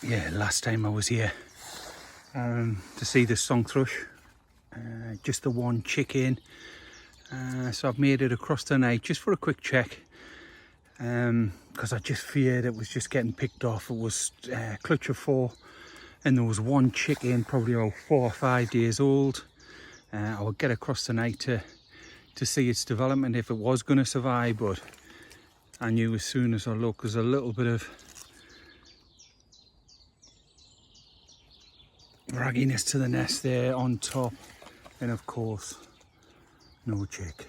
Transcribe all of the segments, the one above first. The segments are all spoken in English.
yeah, last time I was here to see the song thrush. Just the one chicken. So I've made it across tonight just for a quick check, because I just feared it was just getting picked off. It was clutch of 4, and there was one chicken, probably about 4 or 5 days old. I would get across tonight to see its development, if it was going to survive, but I knew as soon as I looked, there's a little bit of ragginess to the nest there on top, and of course no chick.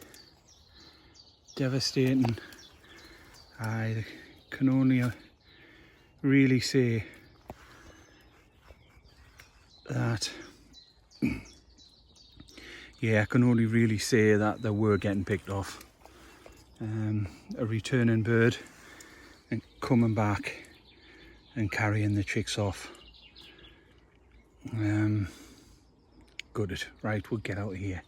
Devastating. I can only really say that yeah, I can only really say that they were getting picked off. A returning bird and coming back and carrying the chicks off. Gutted. Right, we'll get out of here.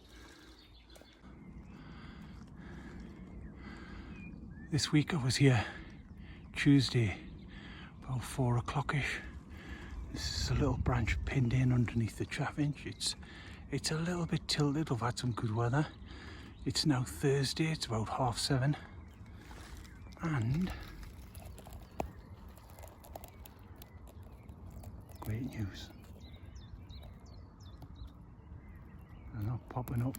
This week I was here Tuesday about 4 o'clock-ish. This is a little branch pinned in underneath the chaffinch. It's a little bit tilted. I've had some good weather. It's now Thursday, it's about 7:30, and great news. They're not popping up.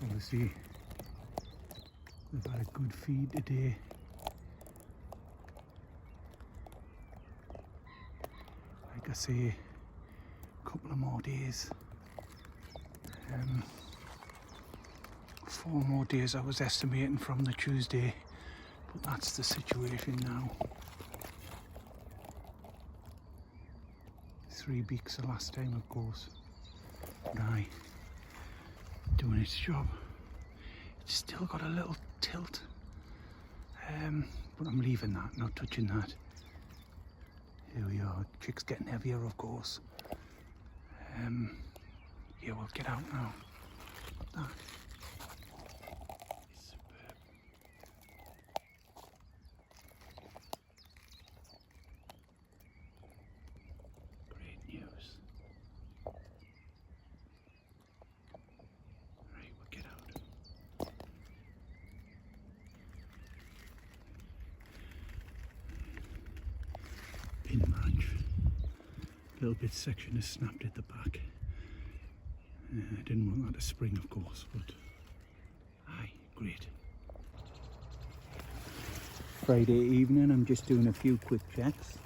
Obviously they've had a good feed today. Like I say, a couple of more days. 4 more days I was estimating from the Tuesday, but that's the situation now. 3 weeks the last time, of course. But aye, doing its job. It's still got a little tilt, but I'm leaving that, not touching that. Here we are, chick's getting heavier, of course. Yeah, we'll get out now. That is superb. Great news. Right, we'll get out. Pin branch. A little bit section is snapped at the back. I didn't want that to spring, of course, but aye, great. Friday evening, I'm just doing a few quick checks.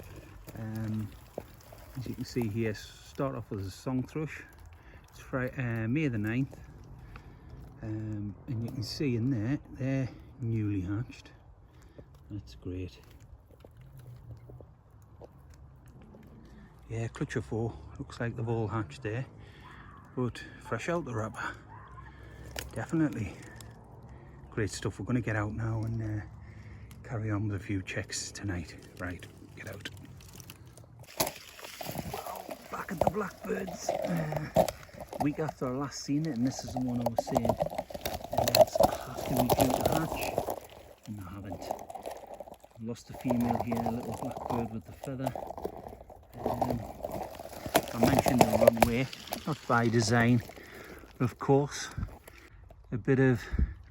As you can see here, start off with a song thrush. It's May the 9th, and you can see in there, they're newly hatched. That's great. Yeah, clutch of 4, looks like they've all hatched there. But fresh out the wrapper, definitely. Great stuff. We're going to get out now and carry on with a few checks tonight. Right, get out. Well, back at the Blackbirds. Week after I last seen it, and this is the one I was saying it's after we due to hatch, and I haven't. I've lost a female here, a little blackbird with the feather. I mentioned the wrong way, not by design, of course. A bit of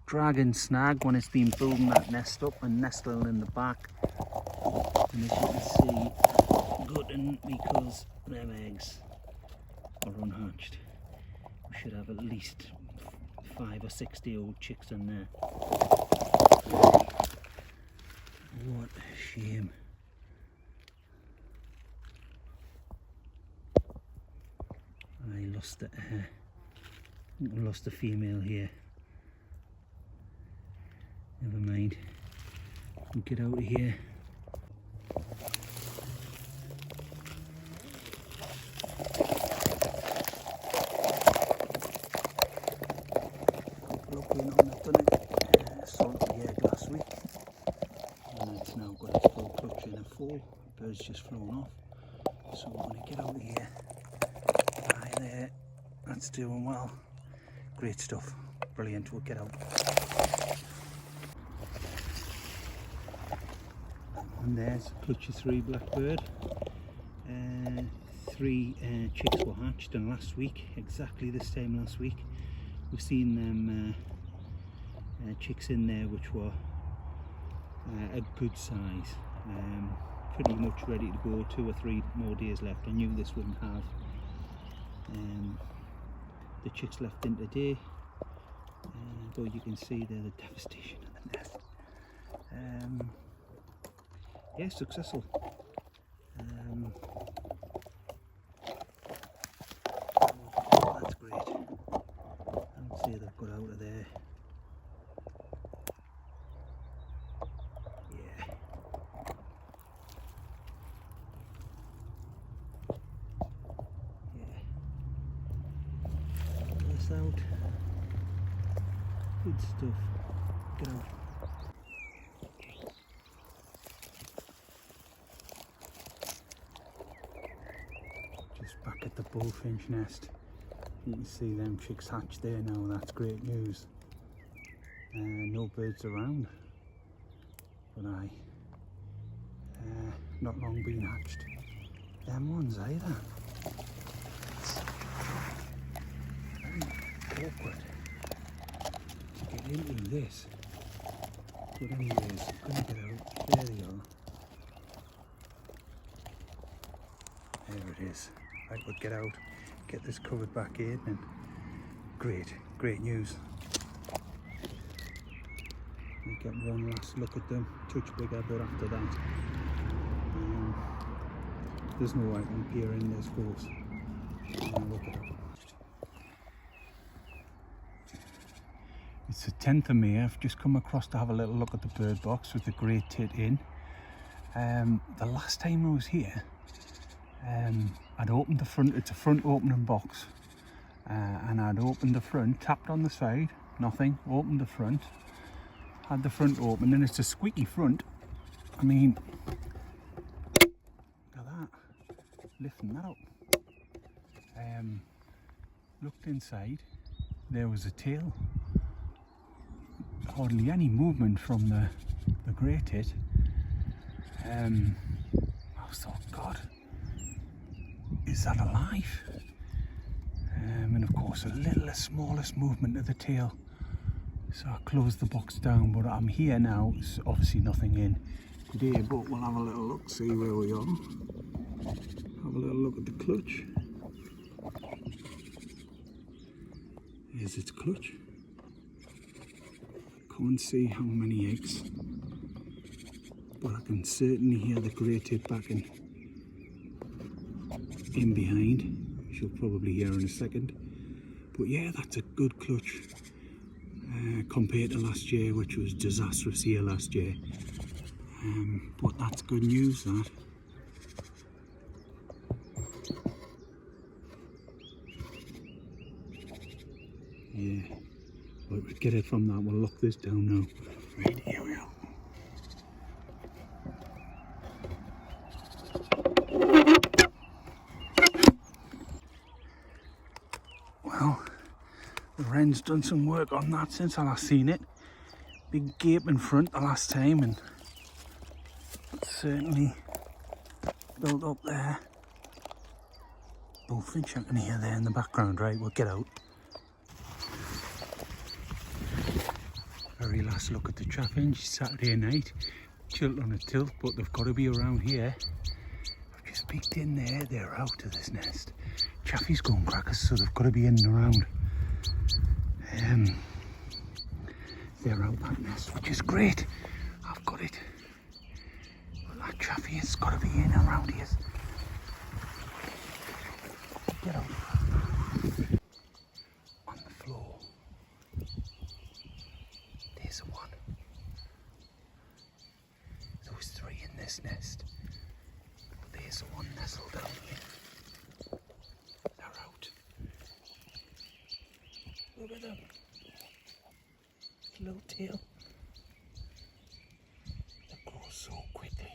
drag and snag when it's been building that nest up and nestling in the back. And as you can see, gutting because them eggs are unhatched. We should have at least 5 or 6 day old chicks in there. What a shame. I lost the female here. Never mind. We'll get out of here. Lucky enough, I've done it salted the egg last week, and it's now got its full clutch in a 4. The bird's just flown off, so we're going to get out of here. Aye, there. That's doing well. Great stuff. Brilliant. We'll get out. And there's clutch of 3 blackbird. 3 chicks were hatched, and last week, exactly this time last week, we've seen them chicks in there which were a good size, pretty much ready to go. 2 or 3 more days left. I knew this wouldn't have. The chicks left in today, but you can see there the devastation of the nest. Yeah, successful. That's great. I don't see they've got out of there. Yeah. Yeah. Get this out. Good stuff. Get out. Back at the bullfinch nest, you can see them chicks hatched there now. That's great news. No birds around, but not long been hatched. Them ones either. It's very awkward to get into this, but anyways, gonna get out. There they are. There it is. Right, we'll get out, get this covered back in, and great news. We'll get one last look at them, touch bigger, but after that, there's no white one here in this course. Look at it. It's the 10th of May. I've just come across to have a little look at the bird box with the grey tit in. The last time I was here, I'd opened the front. It's a front opening box, and I'd opened the front, tapped on the side, nothing, opened the front, had the front open, and it's a squeaky front. I mean, look at that, lifting that up. Looked inside, there was a tail, hardly any movement from the grey tit. I thought, God, is that alive? And of course the smallest movement of the tail, so I closed the box down. But I'm here now. There's obviously nothing in today, but we'll have a little look, see where we are, have a little look at the clutch. Here's its clutch. Can't see how many eggs, but I can certainly hear the grey tit backing in behind, which you'll probably hear in a second. But yeah, that's a good clutch compared to last year, which was disastrous here last year. But that's good news, that. Yeah, right, we'll get it from that. We'll lock this down now. Right, here we are. Well, the Wren's done some work on that since I last seen it. Big gape in front the last time, and certainly built up there. Bullfinch I can hear there in the background. Right, we'll get out. Very last look at the chaffinch. Saturday night, chilled on a tilt, but they've got to be around here. I've just peeked in there. They're out of this nest. Chaffy's going crackers, so they've got to be in and around. They're out that nest, which is great. I've got it. But that chaffy has got to be in and around here. Get out. On the floor. There's one. There was 3 in this nest. But there's one nestled down here. They're out. Look at them. Little tail. They go so quickly.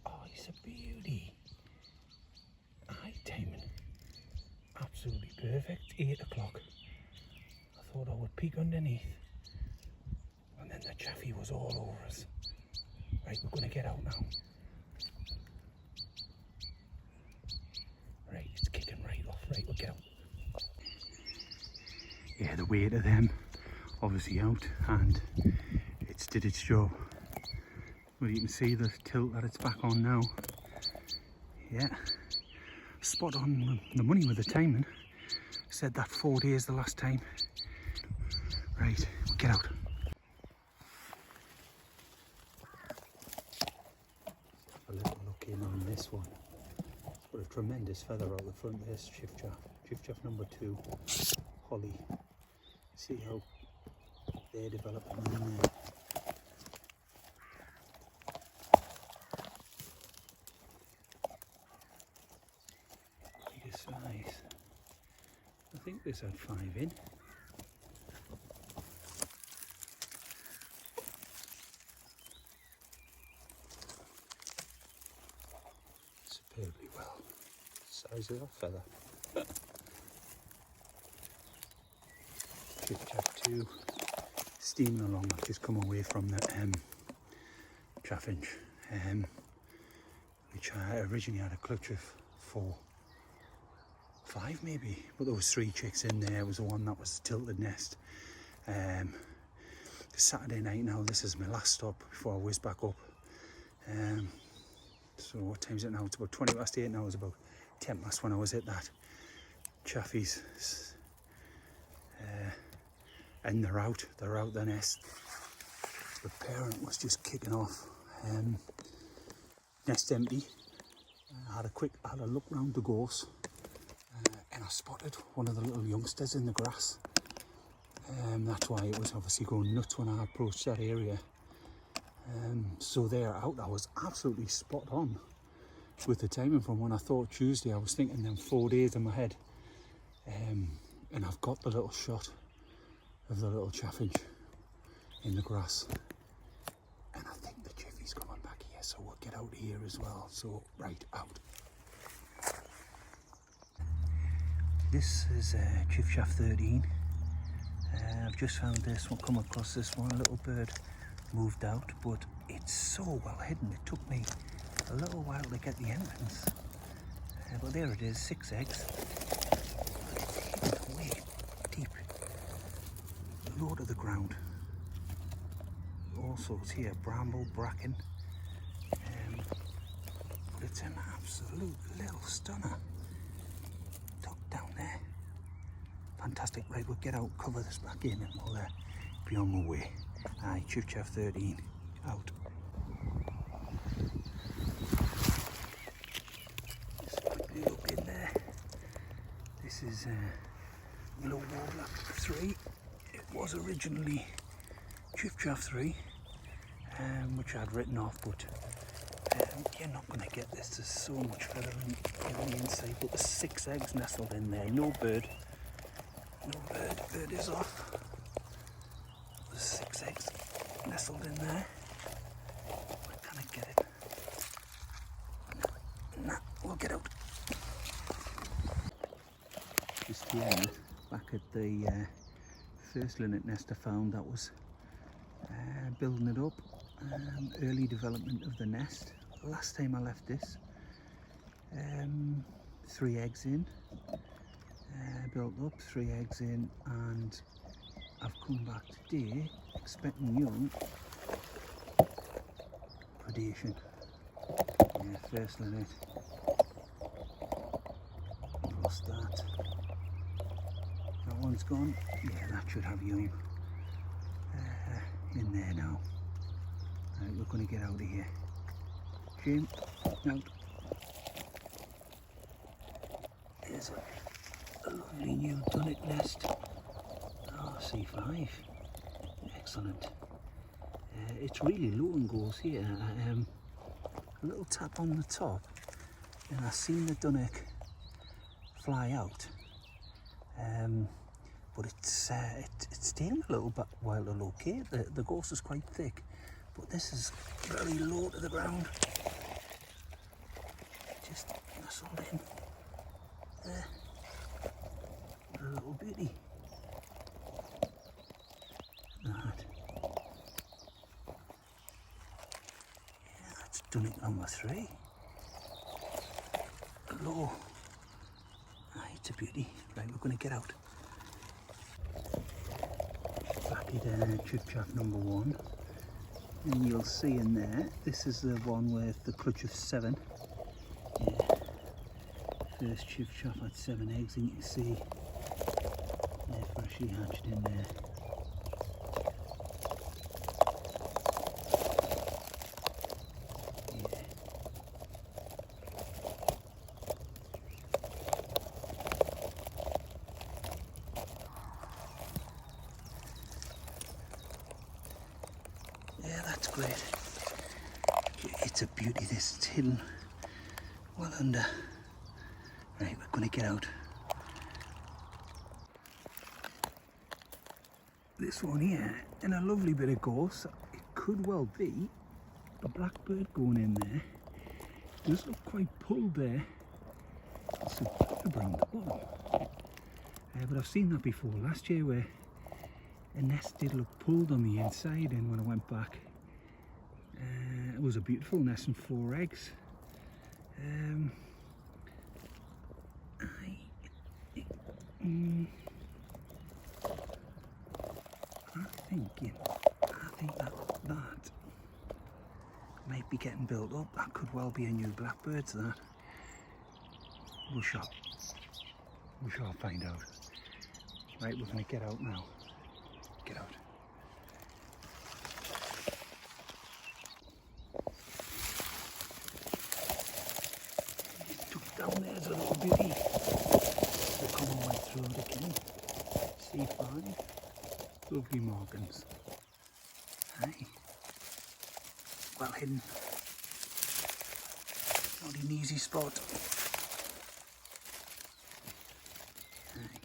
Oh, he's a beauty. Eye timing. Absolutely perfect. 8 o'clock. I thought I would peek underneath. And then the chaffy was all over us. Right, we're going to get out now. Right, it's kicking right off. Right, we'll get out. Yeah, the weight of them obviously out, and it's did its job. Well, you can see the tilt that it's back on now. Yeah, spot on the money with the timing. Said that 4 days the last time. Right, we'll get out. A little look in on this one. It's got a tremendous feather out the front. There's Chiffchaff. Chiffchaff number 2, Holly. See how they're developing in there. Bigger size. I think this had 5 in. Superbly well. Size of that feather. Chiffchaff 2, steaming along. I've just come away from the chaffinch, which I originally had a clutch of 4, 5 maybe, but there was 3 chicks in there. It was the one that was a tilted nest. Saturday night now, this is my last stop before I whiz back up. So what time is it now? It's about 20 past 8 now. It was about 10 past when I was at that Chaffie's. And they're out the nest. The parent was just kicking off. Nest empty. I had a look round the gorse, and I spotted one of the little youngsters in the grass. That's why it was obviously going nuts when I approached that area. So they're out. I was absolutely spot on with the timing from when I thought Tuesday. I was thinking them 4 days in my head, and I've got the little shot of the little chaffinch in the grass, and I think the Chiffy's coming back here, so we'll get out here as well. So right, out. This is Chiffchaff 13. I've just found this one, come across this one. Little bird moved out, but it's so well hidden. It took me a little while to get the entrance, but there it is, 6 eggs. It's hidden way deep, low to the ground. All sorts here, bramble, bracken, but it's an absolute little stunner. Tucked down there. Fantastic. Right, we'll get out, cover this back in, and we'll be on my way. Aye, Chiffchaff 13, out. Just quickly look in there. This is Willow Warbler 3. It was originally Chiffchaff 3, which I'd written off, but you're not going to get this. There's so much feather on the inside, but there's 6 eggs nestled in there. No bird. No bird. Bird is off. There's 6 eggs nestled in there. Where can I get it? Nah, we'll get out. Just here, back at the first linnet nest I found that was building it up. Early development of the nest. Last time I left this, 3 eggs in. Built up, 3 eggs in, and I've come back today expecting young. Predation. Yeah, first linnet. Lost that. That one's gone. Yeah, that should have young in there now. Right, we're going to get out of here. Jim, out. There's a lovely new Dunnock nest. Oh, C5. Excellent. It's really low and goes here. A little tap on the top, and I've seen the Dunnock fly out. But it's taken a little bit while to locate. The gorse is quite thick, but this is very low to the ground. Just nestled in there. A little beauty. That. Dunnock number 3. Hello. It's a beauty. Right, we're going to get out. Back at Chiffchaff number 1. And you'll see in there, this is the one with the clutch of 7. Yeah. First Chiffchaff had 7 eggs, and you can see they're freshly hatched in there. Yeah, that's great. It's a beauty, this. It's hidden well under. Right, we're going to get out. This one here, in a lovely bit of gorse. It could well be a blackbird going in there. It does look quite pulled there. It's a brown at the bottom. But I've seen that before last year, where a nest did look pulled on the inside, and when I went back, it was a beautiful nest and 4 eggs. I think that might be getting built up. That could well be a new blackbird, that. We shall find out. Right, we're going to get out now. Get out. Tucked down there's a little beauty. We're coming right through it again. C5. Lovely markings. Hey. Well hidden. Not an easy spot. Hey.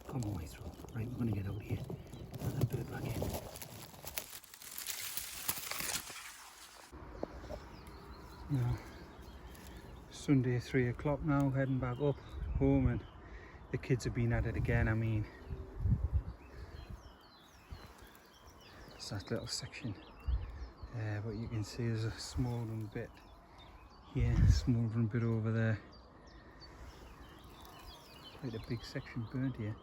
Come on way through. Right, we're going to get out here. And then put it back in. Now, Sunday 3 o'clock now, heading back up home, and the kids have been at it again. I mean, it's that little section there, but you can see there's a smouldering bit here, smouldering bit over there. Quite a big section burnt here.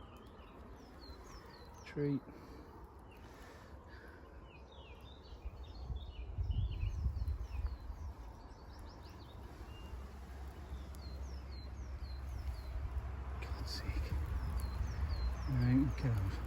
Tree. God's sake. Right, get out.